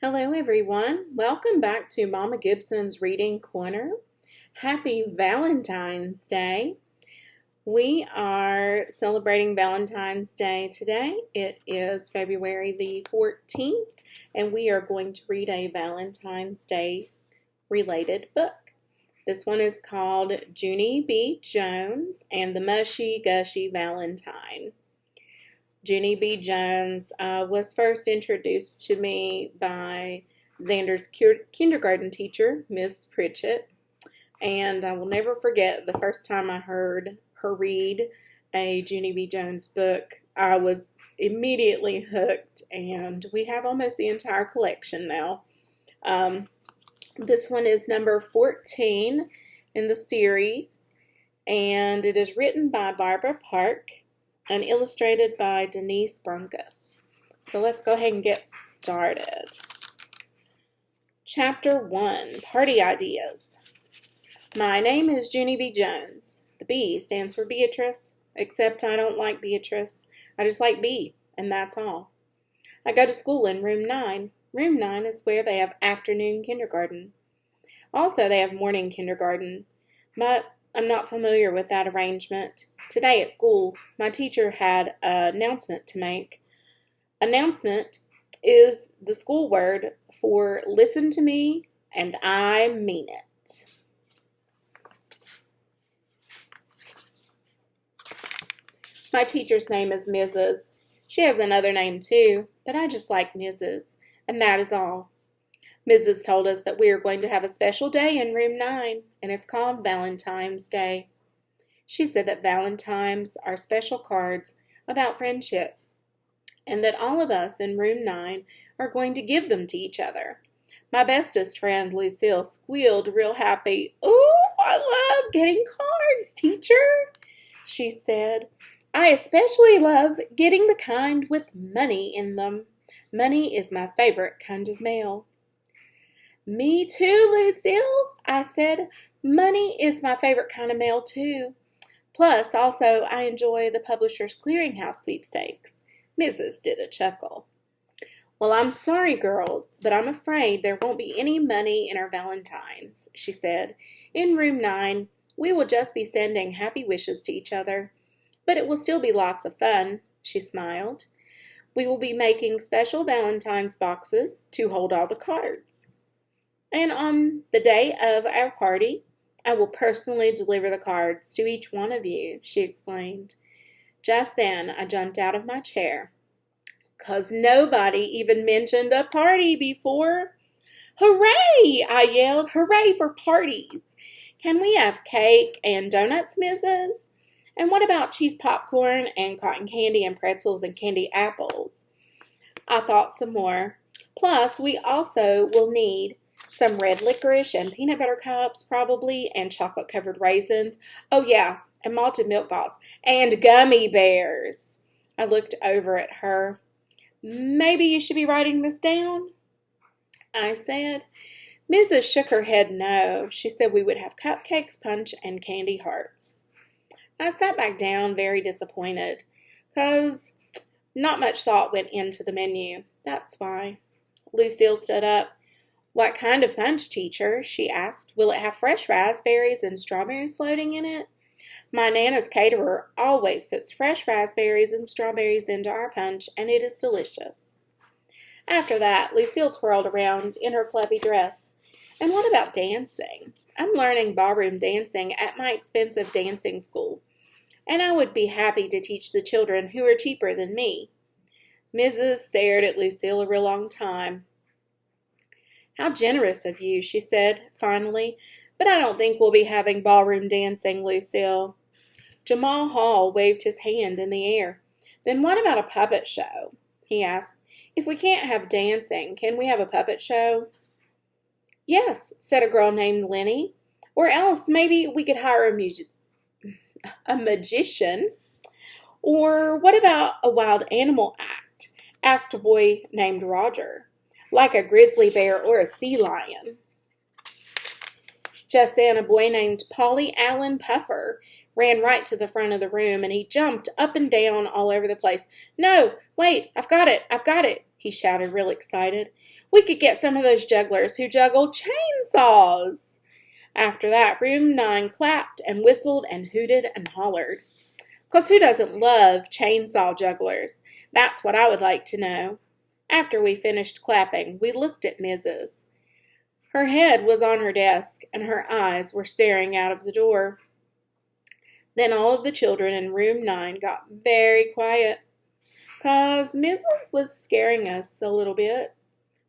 Hello everyone. Welcome back to Mama Gibson's Reading Corner. Happy Valentine's Day. We are celebrating Valentine's Day today. It is February the 14th and we are going to read a Valentine's Day related book. This one is called Junie B. Jones and the Mushy Gushy Valentine. Junie B. Jones was first introduced to me by Xander's kindergarten teacher, Miss Pritchett, and I will never forget the first time I heard her read a Junie B. Jones book. I was immediately hooked, and we have almost the entire collection now. This one is number 14 in the series, and it is written by Barbara Park and illustrated by Denise Brunkus. So let's go ahead and get started. Chapter 1, Party Ideas. My name is Junie B. Jones. The B stands for Beatrice, except I don't like Beatrice. I just like B, and that's all. I go to school in room 9. Room 9 is where they have afternoon kindergarten. Also, they have morning kindergarten, but I'm not familiar with that arrangement. Today at school, my teacher had an announcement to make. Announcement is the school word for listen to me and I mean it. My teacher's name is Mrs. She has another name too, but I just like Mrs., and that is all. Mrs. told us that we are going to have a special day in room 9, and it's called Valentine's Day. She said that Valentines are special cards about friendship, and that all of us in room 9 are going to give them to each other. My bestest friend, Lucille, squealed real happy. "Oh, I love getting cards, teacher," she said. "I especially love getting the kind with money in them. Money is my favorite kind of mail." "Me too, Lucille," I said. "Money is my favorite kind of mail too. Plus, also, I enjoy the Publishers Clearinghouse sweepstakes." Mrs. did a chuckle. "Well, I'm sorry, girls, but I'm afraid there won't be any money in our Valentines," she said. "In room 9, we will just be sending happy wishes to each other. But it will still be lots of fun," she smiled. "We will be making special Valentine's boxes to hold all the cards. And on the day of our party, I will personally deliver the cards to each one of you," she explained. Just then, I jumped out of my chair, 'cause nobody even mentioned a party before. "Hooray!" I yelled. "Hooray for parties! Can we have cake and donuts, Mrs.? And what about cheese popcorn and cotton candy and pretzels and candy apples?" I thought some more. "Plus, we also will need some red licorice and peanut butter cups, probably, and chocolate-covered raisins. Oh, yeah, and malted milk balls, and gummy bears." I looked over at her. "Maybe you should be writing this down?" I said. Mrs. shook her head no. She said we would have cupcakes, punch, and candy hearts. I sat back down very disappointed, 'cause not much thought went into the menu. That's why. Lucille stood up. "What kind of punch, teacher?" she asked. "Will it have fresh raspberries and strawberries floating in it? My Nana's caterer always puts fresh raspberries and strawberries into our punch, and it is delicious." After that, Lucille twirled around in her fluffy dress. "And what about dancing? I'm learning ballroom dancing at my expensive dancing school, and I would be happy to teach the children who are cheaper than me." Mrs. stared at Lucille a real long time. "How generous of you," she said finally, "but I don't think we'll be having ballroom dancing, Lucille." Jamal Hall waved his hand in the air. "Then what about a puppet show?" he asked. "If we can't have dancing, can we have a puppet show?" "Yes," said a girl named Lenny. "Or else maybe we could hire a magician." "Or what about a wild animal act?" asked a boy named Roger. "Like a grizzly bear or a sea lion." Just then a boy named Polly Allen Puffer ran right to the front of the room, and he jumped up and down all over the place. "No, wait, I've got it," he shouted, real excited. "We could get some of those jugglers who juggle chainsaws." After that, room 9 clapped and whistled and hooted and hollered. 'Cause who doesn't love chainsaw jugglers? That's what I would like to know. After we finished clapping, we looked at Mrs. Her head was on her desk, and her eyes were staring out of the door. Then all of the children in room 9 got very quiet, 'cause Mrs. was scaring us a little bit.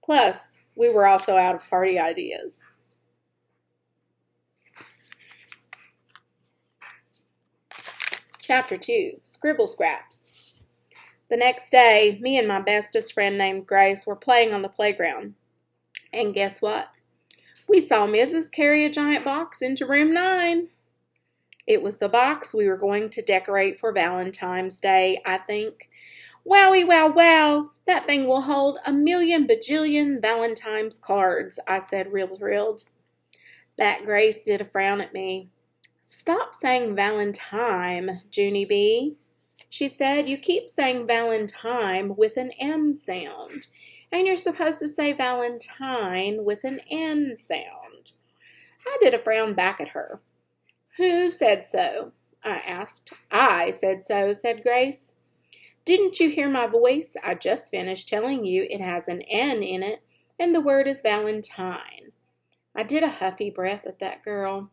Plus, we were also out of party ideas. Chapter 2, Scribble Scraps. The next day, me and my bestest friend named Grace were playing on the playground. And guess what? We saw Mrs. carry a giant box into room 9. It was the box we were going to decorate for Valentine's Day, I think. Wowie, wow, wow! That thing will hold 1,000,000 bajillion Valentine's cards, I said, real thrilled. That Grace did a frown at me. "Stop saying Valentine, Junie B," she said. "You keep saying Valentine with an M sound, and you're supposed to say Valentine with an N sound." I did a frown back at her. "Who said so?" I asked. "I said so," said Grace. "Didn't you hear my voice? I just finished telling you it has an N in it, and the word is Valentine." I did a huffy breath at that girl.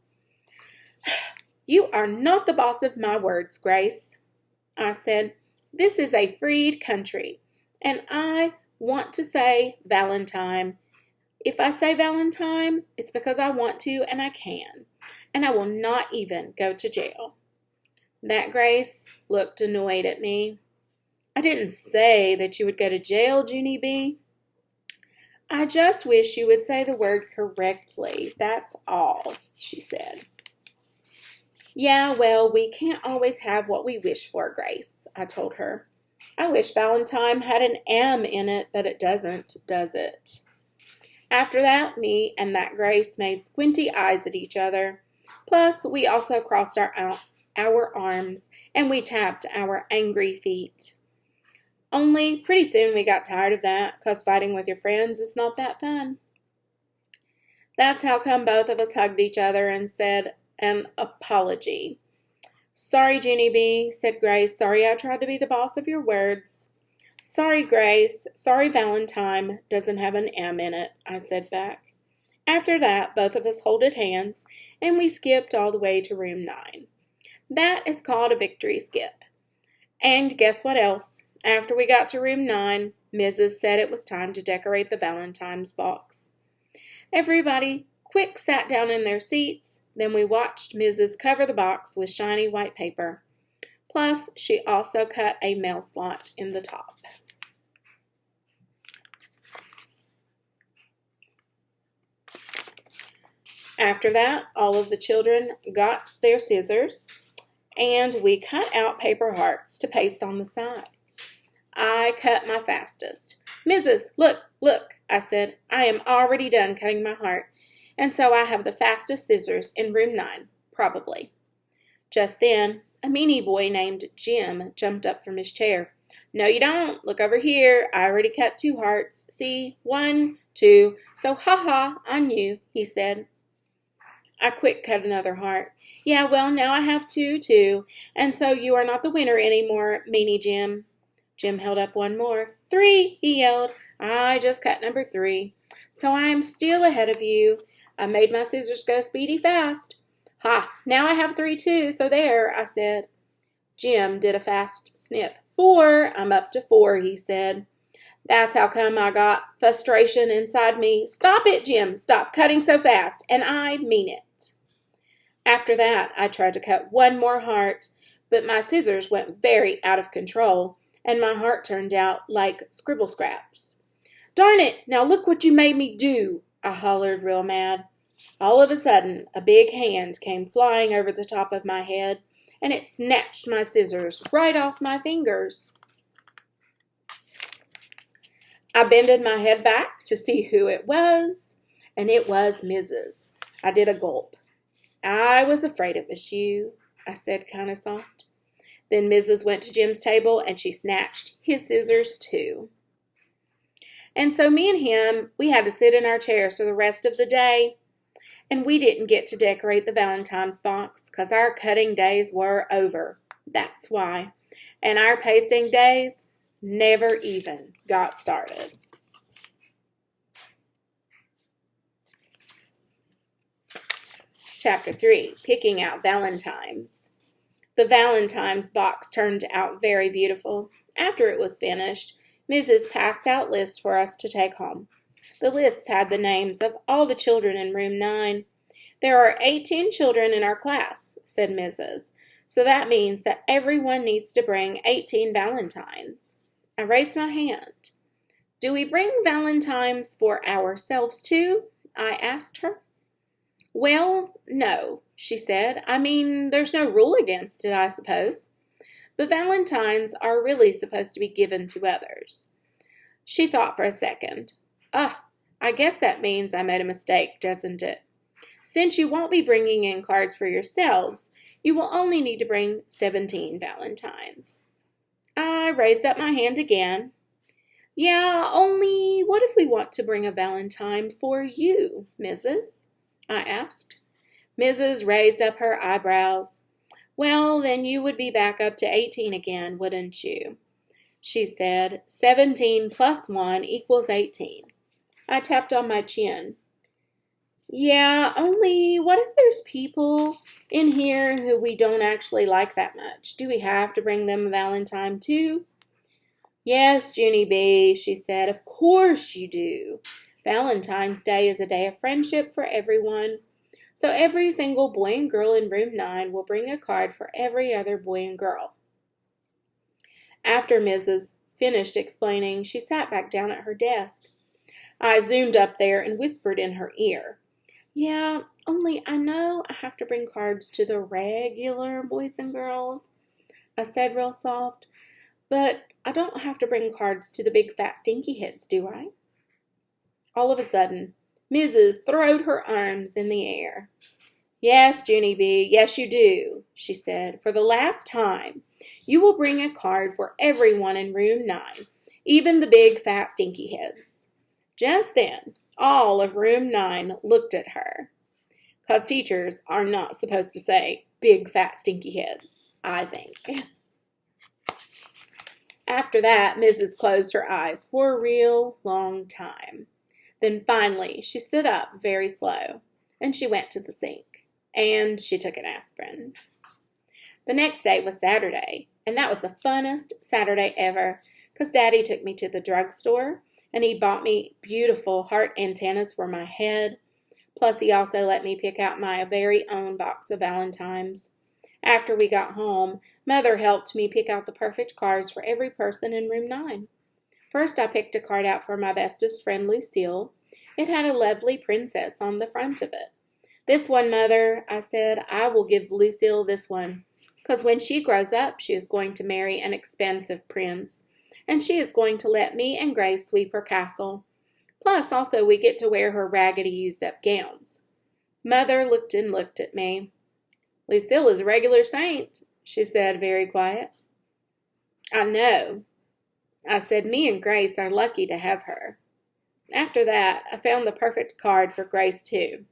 "You are not the boss of my words, Grace," I said. "This is a freed country, and I want to say Valentine. If I say Valentine, it's because I want to and I can, and I will not even go to jail." That Grace looked annoyed at me. "I didn't say that you would go to jail, Junie B. I just wish you would say the word correctly, that's all," she said. "Yeah, well, we can't always have what we wish for, Grace," I told her. "I wish Valentine had an M in it, but it doesn't, does it?" After that, me and that Grace made squinty eyes at each other. Plus, we also crossed our arms, and we tapped our angry feet. Only, pretty soon we got tired of that, 'cause fighting with your friends is not that fun. That's how come both of us hugged each other and said an apology. "Sorry, Junie B," said Grace. "Sorry I tried to be the boss of your words." "Sorry, Grace. Sorry Valentine doesn't have an M in it," I said back. After that, both of us holded hands, and we skipped all the way to room 9. That is called a victory skip. And guess what else? After we got to room 9, Mrs. said it was time to decorate the Valentine's box. Everybody quick sat down in their seats. Then we watched Mrs. cover the box with shiny white paper. Plus, she also cut a mail slot in the top. After that, all of the children got their scissors, and we cut out paper hearts to paste on the sides. I cut my fastest. "Mrs., look, look," I said. "I am already done cutting my heart, and so I have the fastest scissors in room 9, probably." Just then, a meanie boy named Jim jumped up from his chair. "No, you don't. Look over here. I already cut 2 hearts. See? 1, 2. So ha-ha on you," he said. I quick cut another heart. "Yeah, well, now I have 2, too, and so you are not the winner anymore, meanie Jim." Jim held up one more. "3, he yelled. "I just cut number 3. So I am still ahead of you. I made my scissors go speedy fast." "Ha, now I have 3 too, so there," I said. Jim did a fast snip. "4, I'm up to 4, he said. That's how come I got frustration inside me. "Stop it, Jim, stop cutting so fast, and I mean it." After that, I tried to cut one more heart, but my scissors went very out of control, and my heart turned out like scribble scraps. "Darn it, now look what you made me do," I hollered real mad. All of a sudden, a big hand came flying over the top of my head, and it snatched my scissors right off my fingers. I bended my head back to see who it was, and it was Mrs. I did a gulp. "I was afraid it was you." I said kind of soft. Then Mrs. went to Jim's table and she snatched his scissors too. And so me and him, we had to sit in our chairs for the rest of the day, and we didn't get to decorate the Valentine's box because our cutting days were over. That's why. And our pasting days never even got started. Chapter 3, Picking Out Valentines. The Valentine's box turned out very beautiful. After it was finished, Mrs. passed out lists for us to take home. The lists had the names of all the children in room 9. There are 18 children in our class, said Mrs., so that means that everyone needs to bring 18 Valentines. I raised my hand. Do we bring Valentines for ourselves too? I asked her. Well, no, she said. I mean, there's no rule against it, I suppose. But Valentines are really supposed to be given to others. She thought for a second. I guess that means I made a mistake, doesn't it? Since you won't be bringing in cards for yourselves, you will only need to bring 17 Valentines. I raised up my hand again. Yeah, only what if we want to bring a Valentine for you, Mrs.? I asked. Mrs. raised up her eyebrows. Well, then you would be back up to 18 again, wouldn't you? She said, 17 plus 1 equals 18. I tapped on my chin. Yeah, only what if there's people in here who we don't actually like that much? Do we have to bring them a Valentine too? Yes, Junie B., she said, of course you do. Valentine's Day is a day of friendship for everyone. So every single boy and girl in room 9 will bring a card for every other boy and girl. After Mrs. finished explaining, she sat back down at her desk. I zoomed up there and whispered in her ear. Yeah, only I know I have to bring cards to the regular boys and girls, I said real soft, but I don't have to bring cards to the big fat stinky heads, do I? All of a sudden, Mrs. throwed her arms in the air. Yes, Junie B., yes you do, she said. For the last time, you will bring a card for everyone in room 9, even the big fat stinky heads. Just then, all of room 9 looked at her. 'Cause teachers are not supposed to say big fat stinky heads, I think. After that, Mrs. closed her eyes for a real long time. Then finally, she stood up very slow, and she went to the sink, and she took an aspirin. The next day was Saturday, and that was the funnest Saturday ever, 'cause Daddy took me to the drugstore, and he bought me beautiful heart antennas for my head. Plus, he also let me pick out my very own box of Valentines. After we got home, Mother helped me pick out the perfect cards for every person in room 9. First, I picked a card out for my bestest friend, Lucille. It had a lovely princess on the front of it. This one, Mother, I said, I will give Lucille this one, 'cause when she grows up, she is going to marry an expensive prince, and she is going to let me and Grace sweep her castle. Plus, also, we get to wear her raggedy, used-up gowns. Mother looked at me. Lucille is a regular saint, she said, very quiet. I know. I said, me and Grace are lucky to have her. After that, I found the perfect card for Grace, too.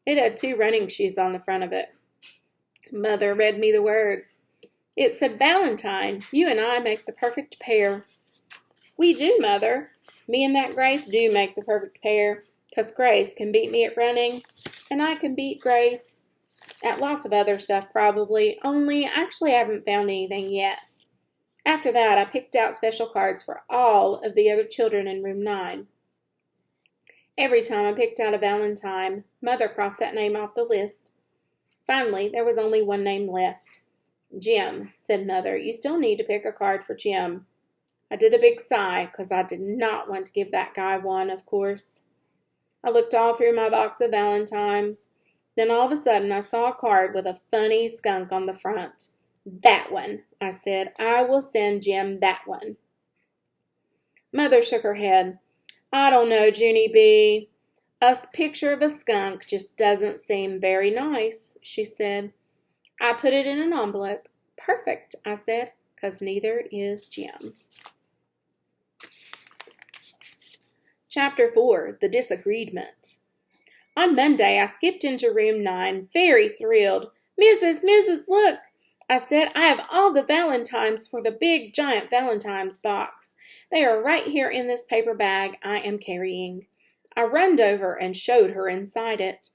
It had 2 running shoes on the front of it. Mother read me the words. It said, Valentine, you and I make the perfect pair. We do, Mother. Me and that Grace do make the perfect pair, 'cause Grace can beat me at running, and I can beat Grace at lots of other stuff probably, only actually I haven't found anything yet. After that, I picked out special cards for all of the other children in room 9. Every time I picked out a Valentine, Mother crossed that name off the list. Finally, there was only one name left. Jim, said Mother, you still need to pick a card for Jim. I did a big sigh, 'cause I did not want to give that guy one, of course. I looked all through my box of Valentines. Then all of a sudden, I saw a card with a funny skunk on the front. That one, I said. I will send Jim that one. Mother shook her head. I don't know, Junie B. A picture of a skunk just doesn't seem very nice, she said. I put it in an envelope. Perfect, I said, 'cause neither is Jim. Chapter 4, The Disagreement. On Monday, I skipped into room 9, very thrilled. Mrs., look! I said, I have all the Valentines for the big, giant Valentines box. They are right here in this paper bag I am carrying. I runned over and showed her inside it.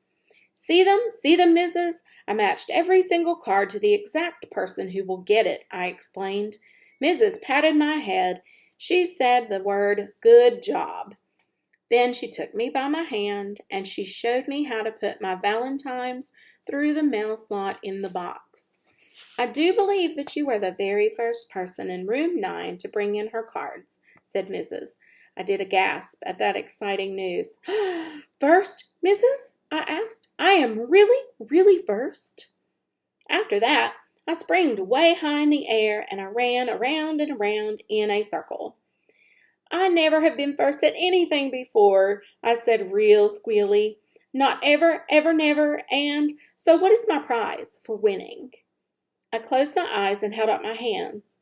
See them, Mrs.? I matched every single card to the exact person who will get it, I explained. Mrs. patted my head. She said the word, good job. Then she took me by my hand, and she showed me how to put my Valentines through the mail slot in the box. I do believe that you are the very first person in room 9 to bring in her cards, said Mrs. I did a gasp at that exciting news. First, Mrs.? I asked. I am really first? After that, I springed way high in the air, and I ran around and around in a circle. I never have been first at anything before, I said real squealy. Not ever, never, and so what is my prize for winning? I closed my eyes and held up my hands.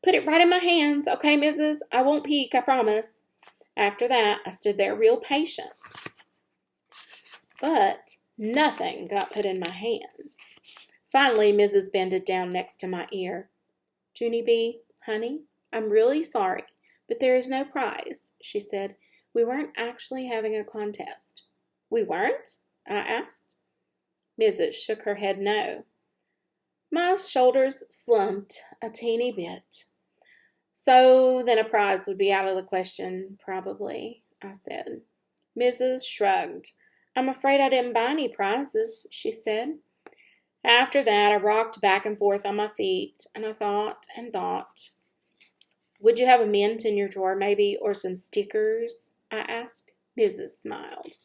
Put it right in my hands, okay, Mrs.? I won't peek, I promise. After that, I stood there real patient. But nothing got put in my hands. Finally, Mrs. bended down next to my ear. Junie B., honey, I'm really sorry, but there is no prize, she said. We weren't actually having a contest. We weren't? I asked. Mrs. shook her head no. My shoulders slumped a teeny bit. So then a prize would be out of the question, probably, I said. Mrs. shrugged. I'm afraid I didn't buy any prizes, she said. After that, I rocked back and forth on my feet, and I thought and thought. Would you have a mint in your drawer, maybe, or some stickers? I asked. Mrs. smiled.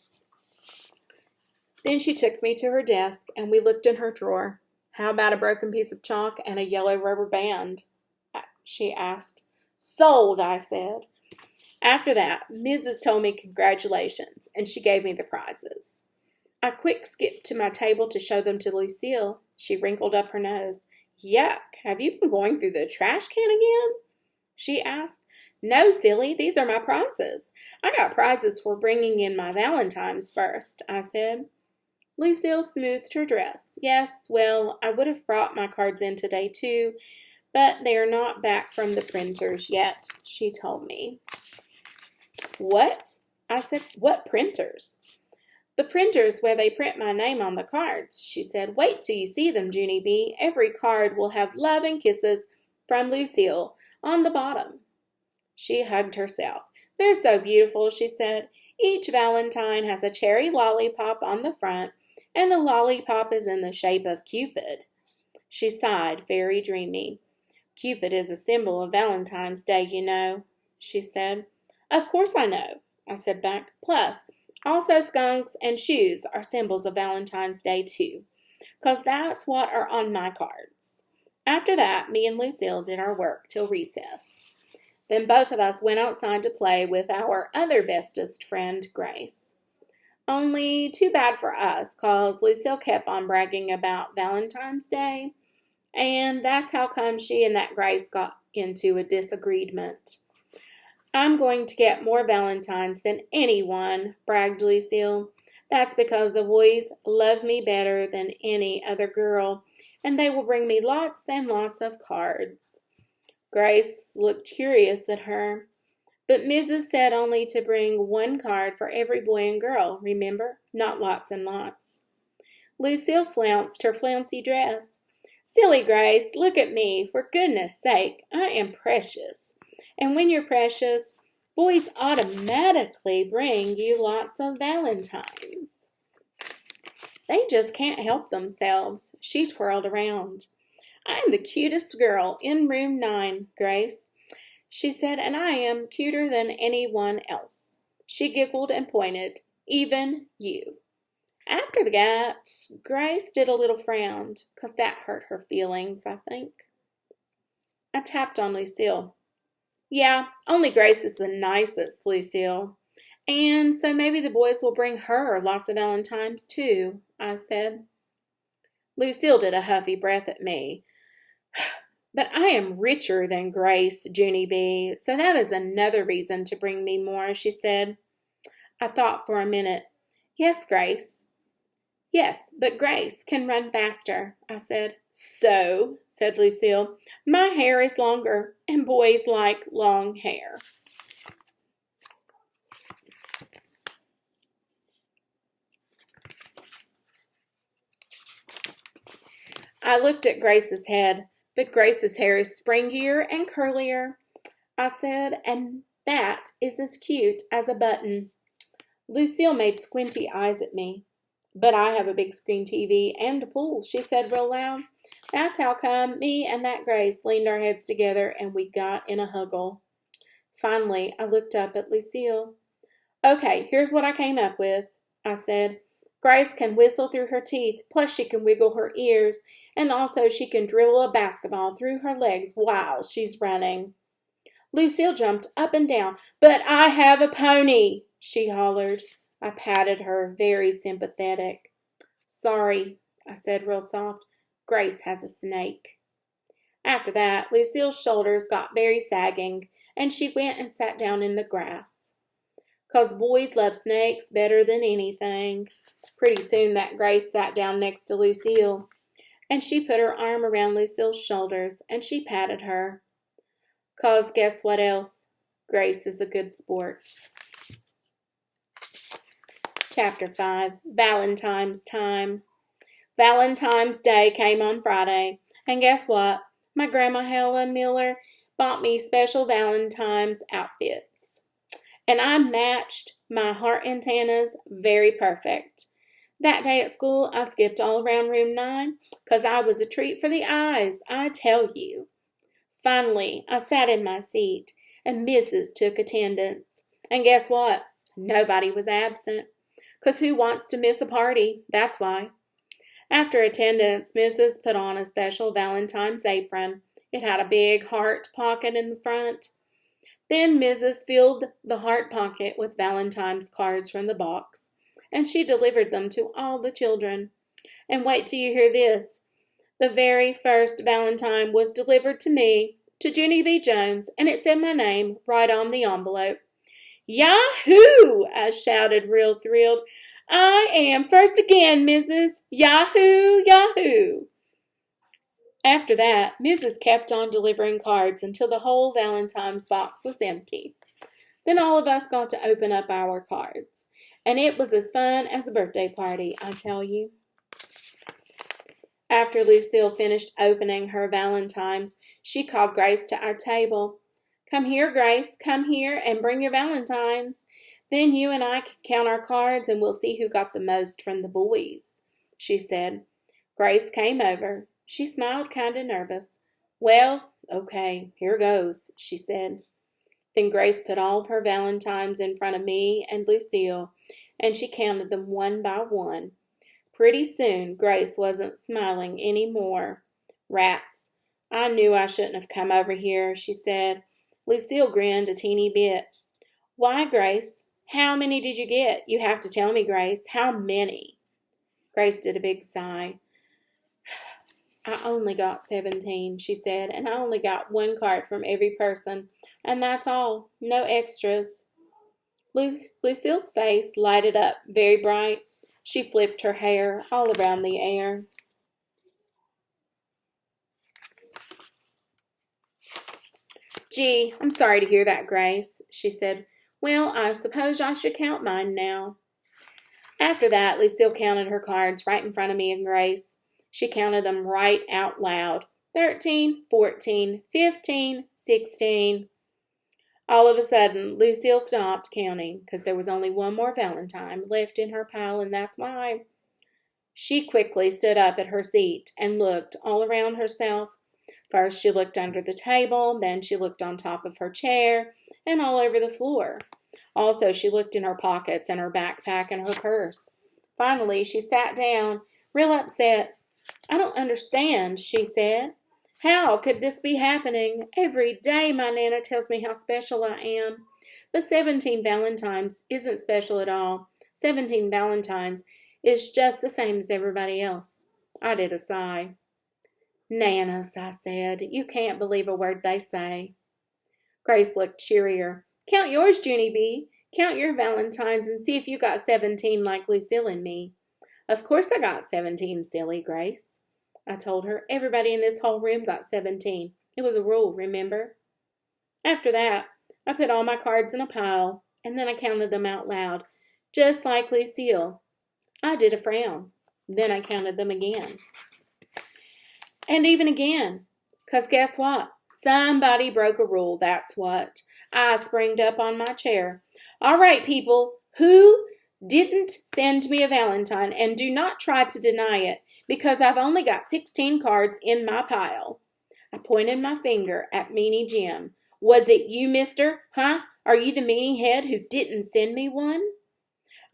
Then she took me to her desk, and we looked in her drawer. How about a broken piece of chalk and a yellow rubber band? She asked. Sold, I said. After that, Mrs. told me congratulations, and she gave me the prizes. I quick skipped to my table to show them to Lucille. She wrinkled up her nose. Yuck, have you been going through the trash can again? She asked. No, silly, these are my prizes. I got prizes for bringing in my Valentines first, I said. Lucille smoothed her dress. Yes, well, I would have brought my cards in today too, but they are not back from the printers yet, she told me. What? I said, what printers? The printers where they print my name on the cards, she said. Wait till you see them, Junie B. Every card will have love and kisses from Lucille on the bottom. She hugged herself. They're so beautiful, she said. Each Valentine has a cherry lollipop on the front, and the lollipop is in the shape of Cupid. She sighed, very dreamy. Cupid is a symbol of Valentine's Day, you know, she said. Of course I know, I said back. Plus, also skunks and shoes are symbols of Valentine's Day too, 'cause that's what are on my cards. After that, me and Lucille did our work till recess. Then both of us went outside to play with our other bestest friend, Grace. Only too bad for us, 'cause Lucille kept on bragging about Valentine's Day, and that's how come she and that Grace got into a disagreement. I'm going to get more Valentines than anyone, bragged Lucille. That's because the boys love me better than any other girl, and they will bring me lots and lots of cards. Grace looked curious at her. But Mrs. said only to bring one card for every boy and girl, remember? Not lots and lots. Lucille flounced her flouncy dress. Silly Grace, look at me. For goodness sake, I am precious. And when you're precious, boys automatically bring you lots of Valentines. They just can't help themselves. She twirled around. I'm the cutest girl in room 9, Grace, she said, and I am cuter than anyone else. She giggled and pointed. Even you. After that, Grace did a little frown, 'cause that hurt her feelings, I think. I tapped on Lucille. Yeah, only Grace is the nicest, Lucille. And so maybe the boys will bring her lots of Valentines too, I said. Lucille did a huffy breath at me. But I am richer than Grace, Junie B., so that is another reason to bring me more, she said. I thought for a minute. Yes, Grace. Yes, but Grace can run faster, I said. So, said Lucille, my hair is longer, and boys like long hair. I looked at Grace's head, but Grace's hair is springier and curlier, I said, and that is as cute as a button. Lucille made squinty eyes at me. But I have a big screen TV and a pool, she said real loud. That's how come me and that Grace leaned our heads together and we got in a huggle. Finally, I looked up at Lucille. Okay, here's what I came up with, I said. Grace can whistle through her teeth, plus she can wiggle her ears, and also she can dribble a basketball through her legs while she's running. Lucille jumped up and down. But I have a pony, she hollered. I patted her, very sympathetic. Sorry, I said real soft. Grace has a snake. After that, Lucille's shoulders got very sagging, and she went and sat down in the grass. 'Cause boys love snakes better than anything. Pretty soon that Grace sat down next to Lucille, and she put her arm around Lucille's shoulders, and she patted her. 'Cause guess what else? Grace is a good sport. Chapter 5, Valentine's Time. Valentine's Day came on Friday, and guess what? My Grandma Helen Miller bought me special Valentine's outfits. And I matched my heart antennas very perfect. That day at school, I skipped all around room 9, 'cause I was a treat for the eyes, I tell you. Finally, I sat in my seat, and Mrs. took attendance. And guess what? Nobody was absent. 'Cause who wants to miss a party? That's why. After attendance, Mrs. put on a special Valentine's apron. It had a big heart pocket in the front. Then Mrs. filled the heart pocket with Valentine's cards from the box, and she delivered them to all the children. And wait till you hear this. The very first Valentine was delivered to me, to Junie B. Jones, and it said my name right on the envelope. Yahoo! I shouted, real thrilled. I am first again, Mrs. Yahoo! Yahoo! After that, Mrs. kept on delivering cards until the whole Valentine's box was empty. Then all of us got to open up our cards, and it was as fun as a birthday party, I tell you. After Lucille finished opening her Valentines, she called Grace to our table. Come here, Grace, come here and bring your Valentines. Then you and I can count our cards and we'll see who got the most from the boys, she said. Grace came over. She smiled kind of nervous. Well, okay, here goes, she said. Then Grace put all of her Valentines in front of me and Lucille, and she counted them one by one. Pretty soon, Grace wasn't smiling any more. Rats, I knew I shouldn't have come over here, she said. Lucille grinned a teeny bit. Why, Grace? How many did you get? You have to tell me, Grace. How many? Grace did a big sigh. I only got 17, she said, and I only got one card from every person, and that's all. No extras. Lucille's face lighted up very bright. She flipped her hair all around the air. Gee, I'm sorry to hear that, Grace, she said. Well, I suppose I should count mine now. After that, Lucille counted her cards right in front of me and Grace. She counted them right out loud. 13, 14, 15, 16. All of a sudden, Lucille stopped counting because there was only one more Valentine left in her pile, and that's why. She quickly stood up at her seat and looked all around herself. First, she looked under the table, then she looked on top of her chair and all over the floor. Also, she looked in her pockets and her backpack and her purse. Finally, she sat down, real upset. I don't understand, she said. How could this be happening? Every day my Nana tells me how special I am. But 17 Valentines isn't special at all. 17 Valentines is just the same as everybody else. I did a sigh. Nanas, I said, you can't believe a word they say. Grace looked cheerier. Count yours, Junie B. Count your Valentines and see if you got 17 like Lucille and me. Of course I got 17, silly Grace. I told her. Everybody in this whole room got 17. It was a rule, remember? After that, I put all my cards in a pile, and then I counted them out loud, just like Lucille. I did a frown. Then I counted them again. And even again. 'Cause guess what? Somebody broke a rule, that's what. I springed up on my chair. All right, people, who didn't send me a Valentine? And do not try to deny it, because I've only got 16 cards in my pile. I pointed my finger at Meanie Jim. Was it you, mister? Huh? Are you the meanie head who didn't send me one?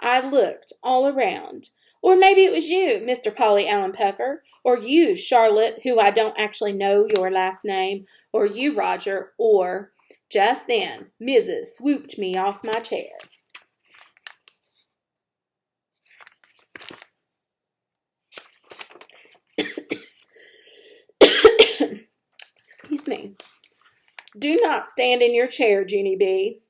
I looked all around. Or maybe it was you, Mr. Polly Allen Puffer, or you, Charlotte, who I don't actually know your last name, or you, Roger, or... Just then, Mrs. swooped me off my chair. Excuse me. Do not stand in your chair, Junie B.,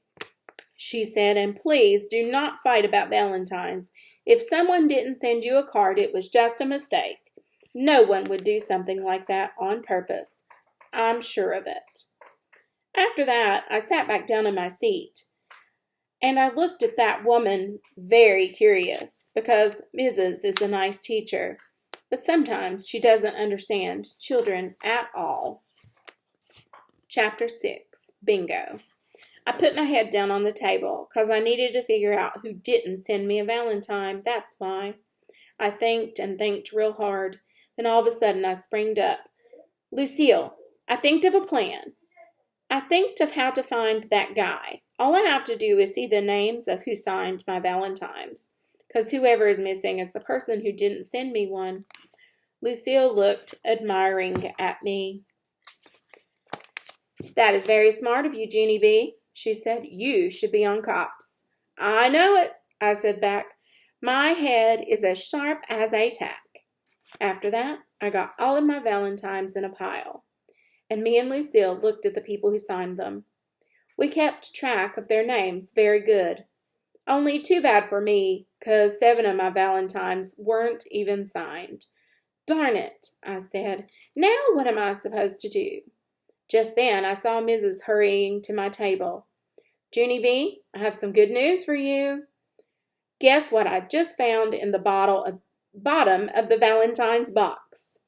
she said, and please do not fight about Valentines. If someone didn't send you a card, it was just a mistake. No one would do something like that on purpose. I'm sure of it. After that, I sat back down in my seat, and I looked at that woman very curious, because Mrs. is a nice teacher, but sometimes she doesn't understand children at all. Chapter 6, Bingo. I put my head down on the table, 'cause I needed to figure out who didn't send me a Valentine, that's why. I thinked and thinked real hard. Then all of a sudden I springed up. Lucille, I thinked of a plan. I thinked of how to find that guy. All I have to do is see the names of who signed my Valentines, 'cause whoever is missing is the person who didn't send me one. Lucille looked admiring at me. That is very smart of you, Junie B., she said. You should be on cops. I know it, I said back. My head is as sharp as a tack. After that, I got all of my Valentines in a pile, and me and Lucille looked at the people who signed them. We kept track of their names very good. Only too bad for me, 'cause 7 of my Valentines weren't even signed. Darn it, I said. Now what am I supposed to do? Just then I saw Mrs. hurrying to my table. Junie B., I have some good news for you. Guess what I just found in the bottom of the Valentine's box?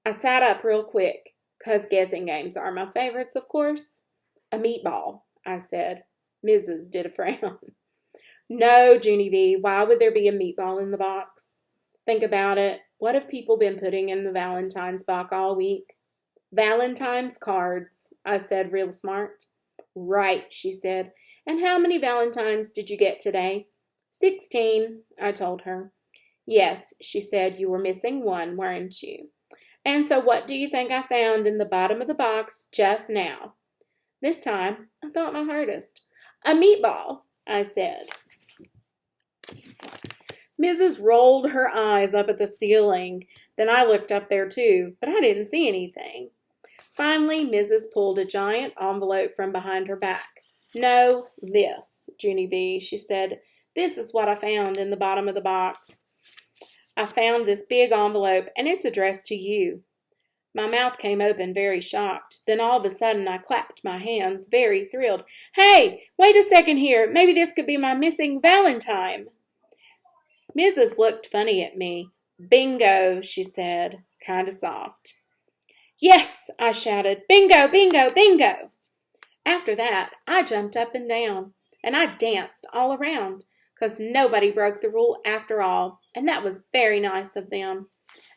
I sat up real quick, 'cause guessing games are my favorites, of course. A meatball, I said. Mrs. did a frown. No, Junie B., why would there be a meatball in the box? Think about it. What have people been putting in the Valentine's box all week? Valentine's cards, I said real smart. Right, she said. And how many Valentines did you get today? 16, I told her. Yes, she said, you were missing one, weren't you? And so what do you think I found in the bottom of the box just now? This time, I thought my hardest. A meatball, I said. Mrs. rolled her eyes up at the ceiling. Then I looked up there too, but I didn't see anything. Finally, Mrs. pulled a giant envelope from behind her back. No, this, Junie B., she said. This is what I found in the bottom of the box. I found this big envelope, and it's addressed to you. My mouth came open, very shocked. Then all of a sudden I clapped my hands, very thrilled. Hey, wait a second here. Maybe this could be my missing Valentine. Mrs. looked funny at me. Bingo, she said, kind of soft. Yes, I shouted. Bingo, bingo, bingo. After that, I jumped up and down, and I danced all around, 'cause nobody broke the rule after all, and that was very nice of them.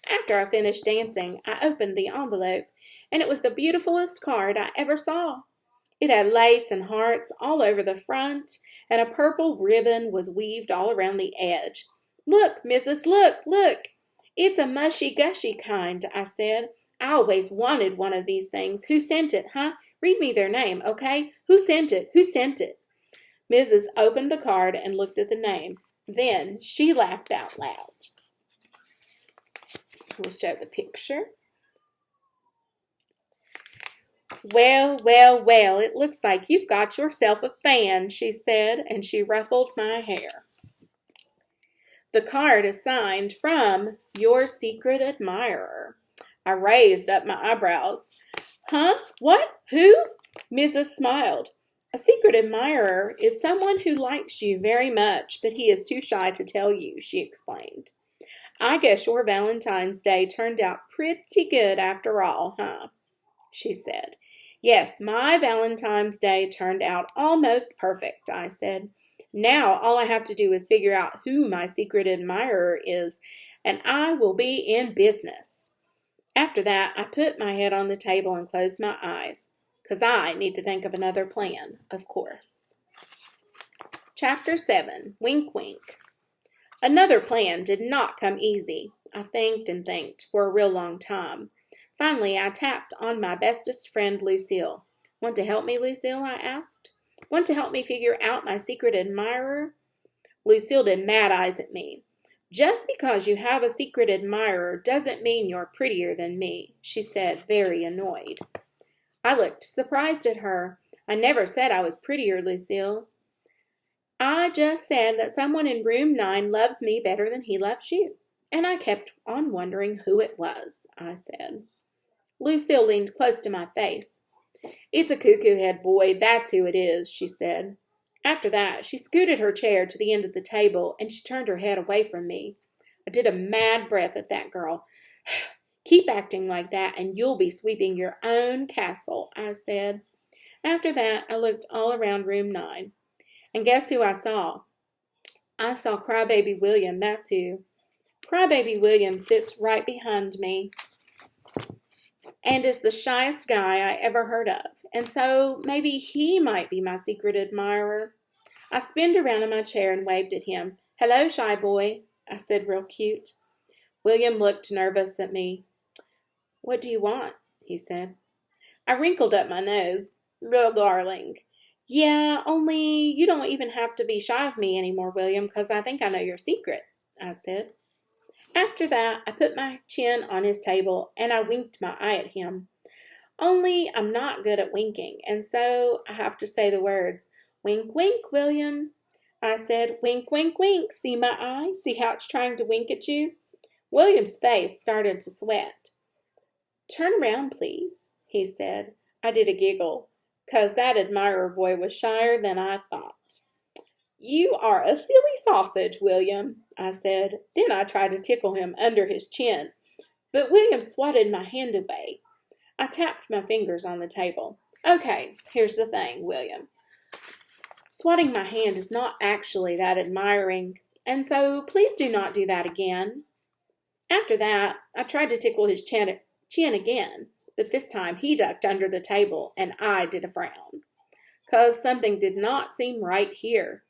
After I finished dancing, I opened the envelope, and it was the beautifulest card I ever saw. It had lace and hearts all over the front, and a purple ribbon was weaved all around the edge. Look, Mrs., look. It's a mushy gushy kind, I said. I always wanted one of these things. Who sent it, huh? Read me their name, okay? Who sent it? Who sent it? Mrs. opened the card and looked at the name. Then she laughed out loud. We'll show the picture. Well, well, well, it looks like you've got yourself a fan, she said, and she ruffled my hair. The card is signed from your secret admirer. I raised up my eyebrows. Huh? What? Who? Mrs. smiled. A secret admirer is someone who likes you very much, but he is too shy to tell you, she explained. I guess your Valentine's Day turned out pretty good after all, huh? She said. Yes, my Valentine's Day turned out almost perfect, I said. Now all I have to do is figure out who my secret admirer is, and I will be in business. After that, I put my head on the table and closed my eyes, because I need to think of another plan, of course. Chapter 7, Wink Wink. Another plan did not come easy. I thinked and thinked for a real long time. Finally, I tapped on my bestest friend, Lucille. Want to help me, Lucille? I asked. Want to help me figure out my secret admirer? Lucille did mad eyes at me. Just because you have a secret admirer doesn't mean you're prettier than me, she said, very annoyed. I looked surprised at her. I never said I was prettier, Lucille. I just said that someone in room 9 loves me better than he loves you. And I kept on wondering who it was, I said. Lucille leaned close to my face. It's a cuckoo-head boy, that's who it is, she said. After that, she scooted her chair to the end of the table, and she turned her head away from me. I did a mad breath at that girl. Keep acting like that, and you'll be sweeping your own castle, I said. After that, I looked all around room 9. And guess who I saw? I saw Crybaby William, that's who. Crybaby William sits right behind me and is the shyest guy I ever heard of. And so maybe he might be my secret admirer. I spinned around in my chair and waved at him. Hello, shy boy, I said real cute. William looked nervous at me. What do you want? He said. I wrinkled up my nose. Real darling. Yeah, only you don't even have to be shy of me anymore, William, because I think I know your secret, I said. After that, I put my chin on his table and I winked my eye at him. Only I'm not good at winking, and so I have to say the words, wink, wink, William. I said, wink, wink, wink. See my eye? See how it's trying to wink at you? William's face started to sweat. Turn around, please, he said. I did a giggle, 'cause that admirer boy was shyer than I thought. You are a silly sausage, William, I said. Then I tried to tickle him under his chin, but William swatted my hand away. I tapped my fingers on the table. Okay, here's the thing, William. Swatting my hand is not actually that admiring, and so please do not do that again. After that, I tried to tickle his chin again, but this time he ducked under the table and I did a frown, 'cause something did not seem right here.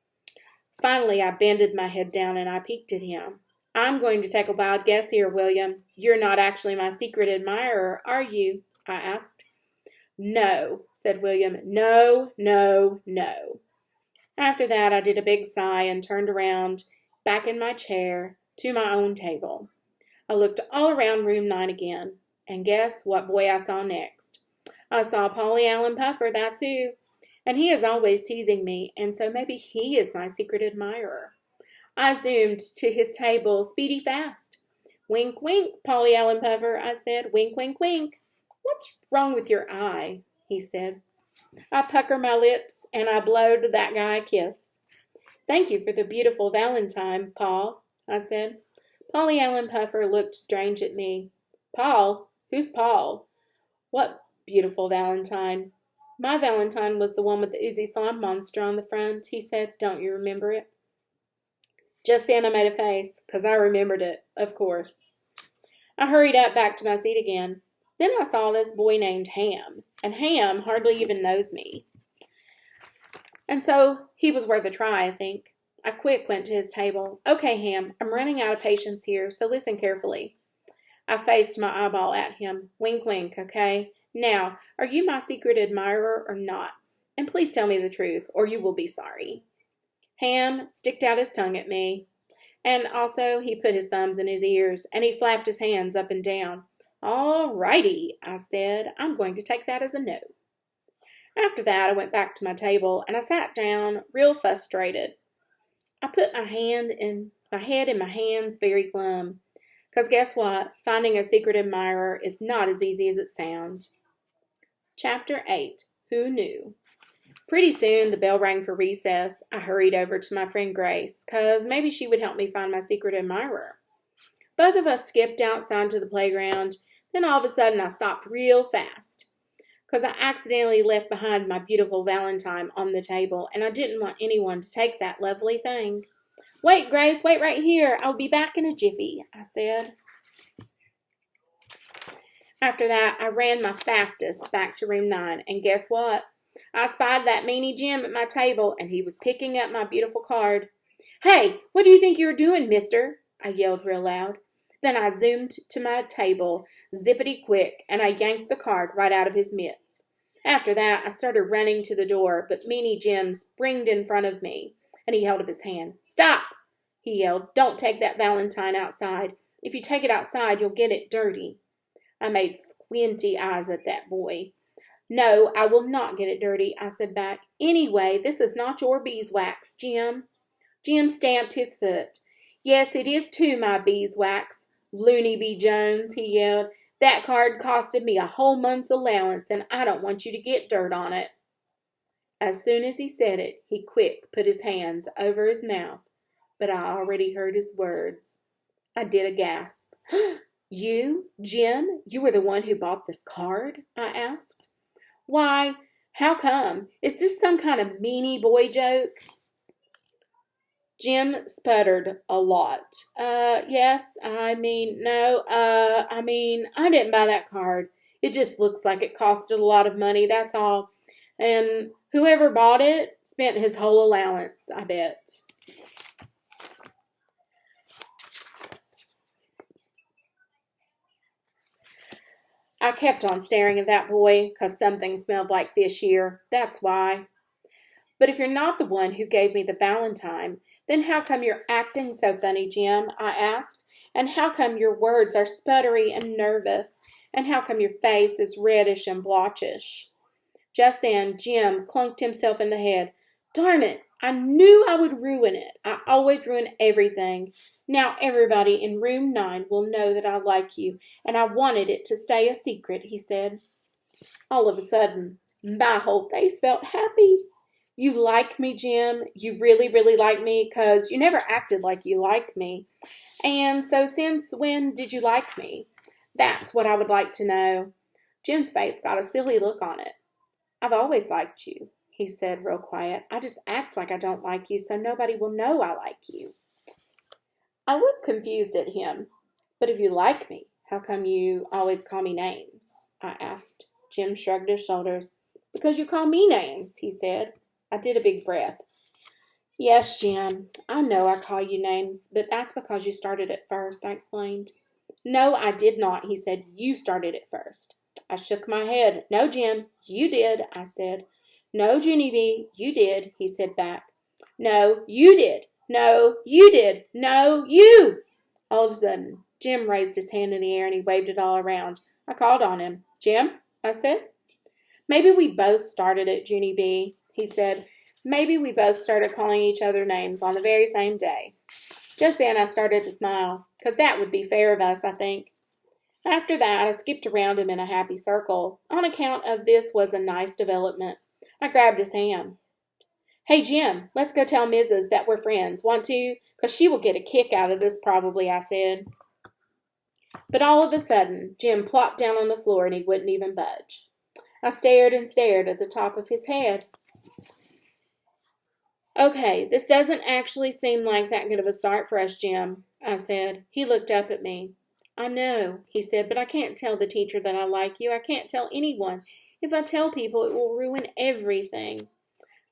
Finally, I bended my head down and I peeked at him. I'm going to take a wild guess here, William. You're not actually my secret admirer, are you? I asked. No, said William. No, no, no. After that, I did a big sigh and turned around, back in my chair, to my own table. I looked all around room 9 again, and guess what boy I saw next? I saw Polly Allen Puffer, that's who. And he is always teasing me, and so maybe he is my secret admirer. I zoomed to his table, speedy fast. Wink, wink, Polly Allen Puffer, I said. Wink, wink, wink. What's wrong with your eye? He said. I pucker my lips, and I blowed that guy a kiss. Thank you for the beautiful Valentine, Paul, I said. Polly Allen Puffer looked strange at me. Paul? Who's Paul? What beautiful Valentine? My Valentine was the one with the oozy slime monster on the front, he said. Don't you remember it? Just then I made a face, 'cause I remembered it, of course. I hurried up back to my seat again. Then I saw this boy named Ham, and Ham hardly even knows me. And so he was worth a try, I think. I quick went to his table. Okay, Ham, I'm running out of patience here, so listen carefully. I faced my eyeball at him. Wink, wink, okay? Now, are you my secret admirer or not? And please tell me the truth, or you will be sorry. Ham sticked out his tongue at me. And also he put his thumbs in his ears, and he flapped his hands up and down. All righty, I said. I'm going to take that as a no. After that, I went back to my table, and I sat down real frustrated. I put my head in my hands very glum. Because guess what? Finding a secret admirer is not as easy as it sounds. Chapter 8. Who Knew? Pretty soon the bell rang for recess. I hurried over to my friend Grace, because maybe she would help me find my secret admirer. Both of us skipped outside to the playground. Then all of a sudden I stopped real fast, because I accidentally left behind my beautiful Valentine on the table, and I didn't want anyone to take that lovely thing. Wait, Grace, wait right here. I'll be back in a jiffy, I said. After that, I ran my fastest back to room 9, and guess what? I spied that meanie Jim at my table, and he was picking up my beautiful card. Hey, what do you think you're doing, mister? I yelled real loud. Then I zoomed to my table, zippity quick, and I yanked the card right out of his mitts. After that, I started running to the door, but meanie Jim springed in front of me, and he held up his hand. Stop, he yelled. Don't take that Valentine outside. If you take it outside, you'll get it dirty. I made squinty eyes at that boy. No, I will not get it dirty, I said back. Anyway, this is not your beeswax, Jim. Jim stamped his foot. Yes, it is too, my beeswax, Looney B. Jones, he yelled. That card costed me a whole month's allowance, and I don't want you to get dirt on it. As soon as he said it, he quick put his hands over his mouth, but I already heard his words. I did a gasp. You, Jim, you were the one who bought this card? I asked. Why, how come? Is this some kind of meanie boy joke? Jim sputtered a lot. Yes, I didn't buy that card. It just looks like it costed a lot of money, that's all. And whoever bought it spent his whole allowance, I bet. I kept on staring at that boy, 'cause something smelled like fish here. That's why. But if you're not the one who gave me the Valentine, then how come you're acting so funny, Jim? I asked. And how come your words are sputtery and nervous? And how come your face is reddish and blotchish? Just then, Jim clunked himself in the head. Darn it! I knew I would ruin it. I always ruin everything. Now everybody in room 9 will know that I like you, and I wanted it to stay a secret, he said. All of a sudden, my whole face felt happy. You like me, Jim? You really, really like me? 'Cause you never acted like you liked me. And so since when did you like me? That's what I would like to know. Jim's face got a silly look on it. I've always liked you, he said real quiet. I just act like I don't like you so nobody will know I like you. I looked confused at him. But if you like me, how come you always call me names? I asked. Jim shrugged his shoulders. Because you call me names, he said. I did a big breath. Yes, Jim, I know I call you names, but that's because you started it first, I explained. No, I did not, he said. You started it first. I shook my head. No, Jim, you did, I said. No, Junie B, you did, he said back. No, you did. No, you did. No, you. All of a sudden, Jim raised his hand in the air and he waved it all around. I called on him. Jim, I said. Maybe we both started it, Junie B, he said. Maybe we both started calling each other names on the very same day. Just then I started to smile, 'cause that would be fair of us, I think. After that, I skipped around him in a happy circle. On account of this was a nice development. I grabbed his hand. Hey, Jim, let's go tell Mrs. that we're friends. Want to? 'Cause she will get a kick out of this probably, I said. But all of a sudden, Jim plopped down on the floor and he wouldn't even budge. I stared and stared at the top of his head. Okay, this doesn't actually seem like that good of a start for us, Jim, I said. He looked up at me. I know, he said, but I can't tell the teacher that I like you. I can't tell anyone. If I tell people, it will ruin everything.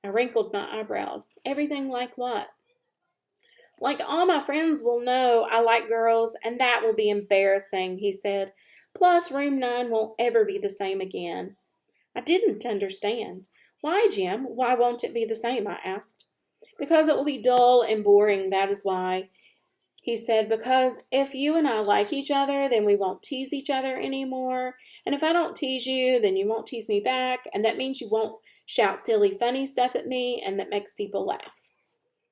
I wrinkled my eyebrows. Everything like what? Like all my friends will know I like girls, and that will be embarrassing, he said. Plus, room 9 won't ever be the same again. I didn't understand. Why, Jim? Why won't it be the same? I asked. Because it will be dull and boring, that is why. He said, because if you and I like each other, then we won't tease each other anymore. And if I don't tease you, then you won't tease me back. And that means you won't shout silly, funny stuff at me, and that makes people laugh.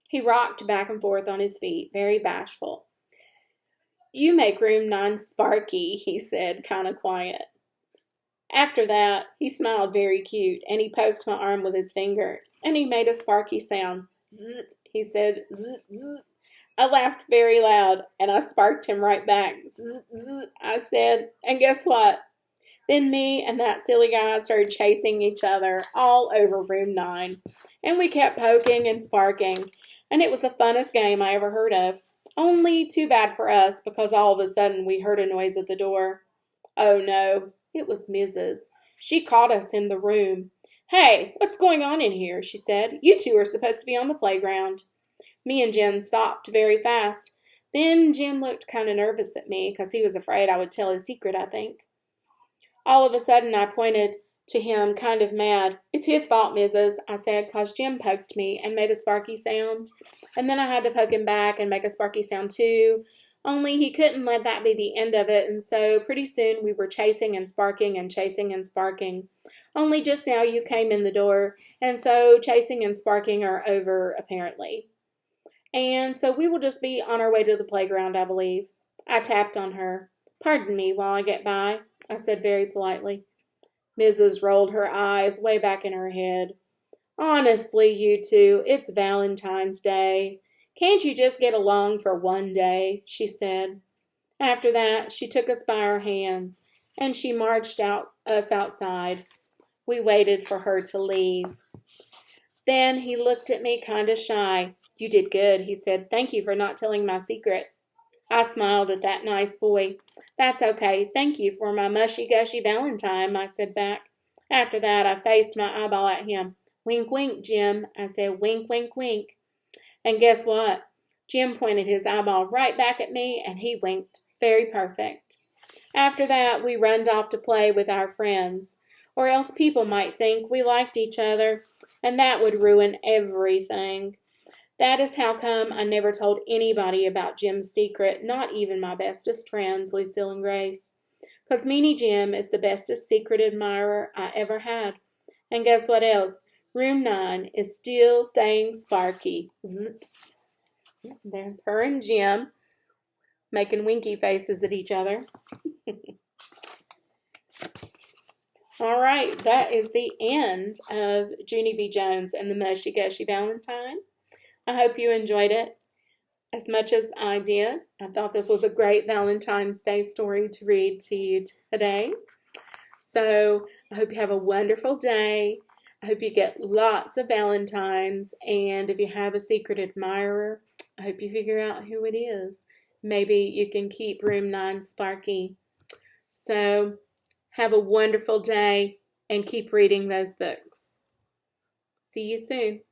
He rocked back and forth on his feet, very bashful. You make room 9 sparky, he said, kind of quiet. After that, he smiled very cute, and he poked my arm with his finger, and he made a sparky sound. Zzz, he said, zzz, zzz. I laughed very loud, and I sparked him right back. Zzz, zzz, I said, and guess what? Then me and that silly guy started chasing each other all over room 9, and we kept poking and sparking, and it was the funnest game I ever heard of. Only too bad for us, because all of a sudden we heard a noise at the door. Oh no, it was Mrs. She caught us in the room. Hey, what's going on in here? She said. You two are supposed to be on the playground. Me and Jim stopped very fast. Then Jim looked kind of nervous at me because he was afraid I would tell his secret, I think. All of a sudden I pointed to him, kind of mad. It's his fault, Mrs., I said, because Jim poked me and made a sparky sound. And then I had to poke him back and make a sparky sound too. Only he couldn't let that be the end of it, and so pretty soon we were chasing and sparking and chasing and sparking. Only just now you came in the door, and so chasing and sparking are over, apparently. And so we will just be on our way to the playground, I believe. I tapped on her. Pardon me while I get by, I said very politely. Mrs. rolled her eyes way back in her head. Honestly, you two, it's Valentine's Day. Can't you just get along for one day? She said. After that, she took us by our hands, and she marched us outside. We waited for her to leave. Then he looked at me kind of shy. You did good, he said. Thank you for not telling my secret. I smiled at that nice boy. That's okay. Thank you for my mushy gushy Valentine, I said back. After that, I faced my eyeball at him. Wink, wink, Jim, I said. Wink, wink, wink. And guess what? Jim pointed his eyeball right back at me, and he winked. Very perfect. After that, we runned off to play with our friends, or else people might think we liked each other, and that would ruin everything. That is how come I never told anybody about Jim's secret, not even my bestest friends, Lucille and Grace. 'Cause Meanie Jim is the bestest secret admirer I ever had. And guess what else? Room 9 is still staying sparky. Zzzt. There's her and Jim making winky faces at each other. All right, that is the end of Junie B. Jones and the Mushy Gushy Valentine. I hope you enjoyed it as much as I did. I thought this was a great Valentine's Day story to read to you today. So I hope you have a wonderful day. I hope you get lots of Valentines. And if you have a secret admirer, I hope you figure out who it is. Maybe you can keep room 9 sparky. So have a wonderful day and keep reading those books. See you soon.